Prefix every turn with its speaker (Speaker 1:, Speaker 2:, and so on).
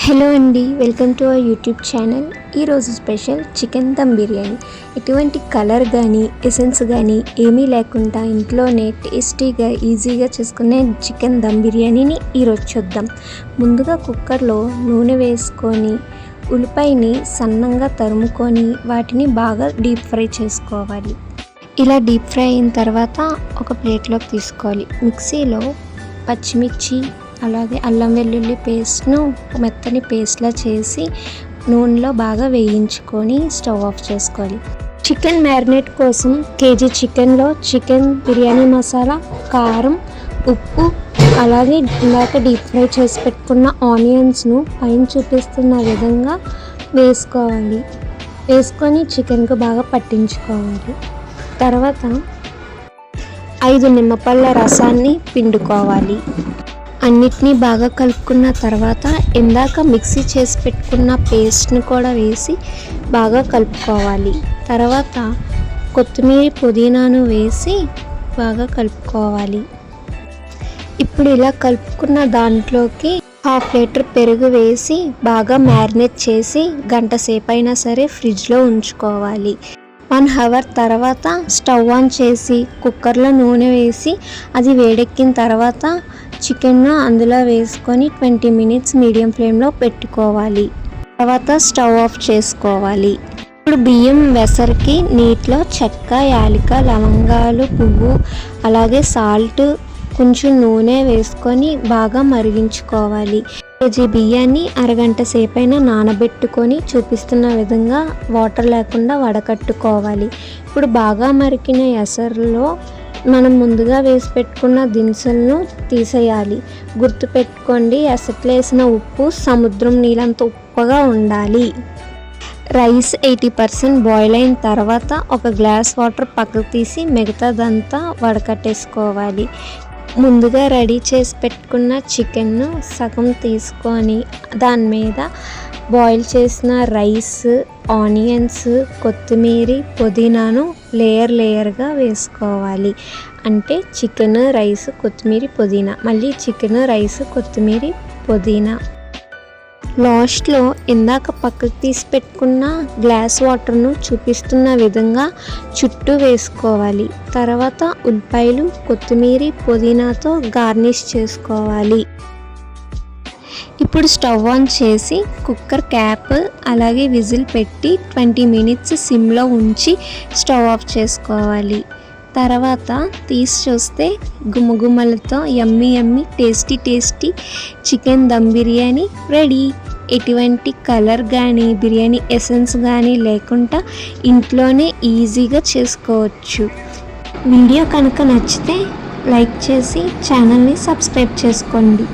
Speaker 1: Hello అండి, welcome to our YouTube channel. ఈరోజు special chicken dum biryani. ఎటువంటి కలర్ కానీ ఎసెన్స్ కానీ ఏమీ లేకుండా ఇంట్లోనే టేస్టీగా ఈజీగా చేసుకునే చికెన్ దమ్ బిర్యానీని ఈరోజు చూద్దాం. ముందుగా కుక్కర్లో నూనె వేసుకొని ఉల్లిపాయని సన్నంగా తరుముకొని వాటిని బాగా డీప్ ఫ్రై చేసుకోవాలి. ఇలా డీప్ ఫ్రై అయిన తర్వాత ఒక ప్లేట్లోకి తీసుకోవాలి. మిక్సీలో పచ్చిమిర్చి అలాగే అల్లం వెల్లుల్లి పేస్ట్ను మెత్తని పేస్ట్లా చేసి నూనెలో బాగా వేయించుకొని స్టవ్ ఆఫ్ చేసుకోవాలి. చికెన్ మ్యారినేట్ కోసం కేజీ చికెన్లో చికెన్ బిర్యానీ మసాలా, కారం, ఉప్పు అలాగే ఇందాక డీప్ ఫ్రై చేసి పెట్టుకున్న ఆనియన్స్ను పైన చూపిస్తున్న విధంగా వేసుకోవాలి. వేసుకొని చికెన్కు బాగా పట్టించుకోవాలి. తర్వాత 5 నిమ్మపళ్ళ రసాన్ని పిండుకోవాలి. అన్నిటినీ బాగా కలుపుకున్న తర్వాత ఇందాక మిక్సీ చేసి పెట్టుకున్న పేస్ట్ని కూడా వేసి బాగా కలుపుకోవాలి. తర్వాత కొత్తిమీర, పుదీనాను వేసి బాగా కలుపుకోవాలి. ఇప్పుడు ఇలా కలుపుకున్న దాంట్లోకి 1/2 లీటర్ పెరుగు వేసి బాగా మ్యారినేట్ చేసి గంట సేపు అయినా సరే ఫ్రిడ్జ్లో ఉంచుకోవాలి. 1 అవర్ తర్వాత స్టవ్ ఆన్ చేసి కుక్కర్లో నూనె వేసి అది వేడెక్కిన తర్వాత చికెన్ను అందులో వేసుకొని 20 మినిట్స్ మీడియం ఫ్లేమ్లో పెట్టుకోవాలి. తర్వాత స్టవ్ ఆఫ్ చేసుకోవాలి. ఇప్పుడు బియ్యం వెసరికి నీటిలో చెక్క, యాలక, లవంగాలు, పువ్వు అలాగే సాల్ట్, కొంచెం నూనె వేసుకొని బాగా మరిగించుకోవాలి. కేజీ బియ్యాన్ని అరగంట సేపైనా నానబెట్టుకొని చూపిస్తున్న విధంగా వాటర్ లేకుండా వడకట్టుకోవాలి. ఇప్పుడు బాగా మరిగిన ఎసరులో మనం ముందుగా వేసి పెట్టుకున్న దినుసులను తీసేయాలి. గుర్తుపెట్టుకోండి, ఎసట్లో వేసిన ఉప్పు సముద్రం నీళ్ళంత ఉప్పుగా ఉండాలి. రైస్ 80% బాయిల్ అయిన తర్వాత ఒక గ్లాస్ వాటర్ పక్కకు తీసి మిగతాదంతా వడకట్టేసుకోవాలి. ముందుగా రెడీ చేసి పెట్టుకున్న చికెన్ను సగం తీసుకొని దాని మీద బాయిల్ చేసిన రైస్, ఆనియన్స్, కొత్తిమీర, పుదీనాను లేయర్గా వేసుకోవాలి. అంటే చికెన్, రైస్, కొత్తిమీర, పుదీనా, మళ్ళీ చికెన్, రైస్, కొత్తిమీర, పుదీనా. లాస్ట్లో ఇందాక పక్కకు తీసి పెట్టుకున్న గ్లాస్ వాటర్ను చూపిస్తున్న విధంగా చుట్టూ వేసుకోవాలి. తర్వాత ఉల్లిపాయలు, కొత్తిమీర, పుదీనాతో గార్నిష్ చేసుకోవాలి. ఇప్పుడు స్టవ్ ఆన్ చేసి కుక్కర్ క్యాప్ అలాగే విజిల్ పెట్టి 20 మినిట్స్ సిమ్లో ఉంచి స్టవ్ ఆఫ్ చేసుకోవాలి. తర్వాత తీసి చూస్తే గుమగుమలతో yummy tasty chicken dum biryani ready. ఎటువంటి కలర్ కానీ బిర్యానీ ఎసెన్స్ కానీ లేకుండా ఇంట్లోనే ఈజీగా చేసుకోవచ్చు. వీడియో కనుక నచ్చితే లైక్ చేసి ఛానల్ని సబ్స్క్రైబ్ చేసుకోండి.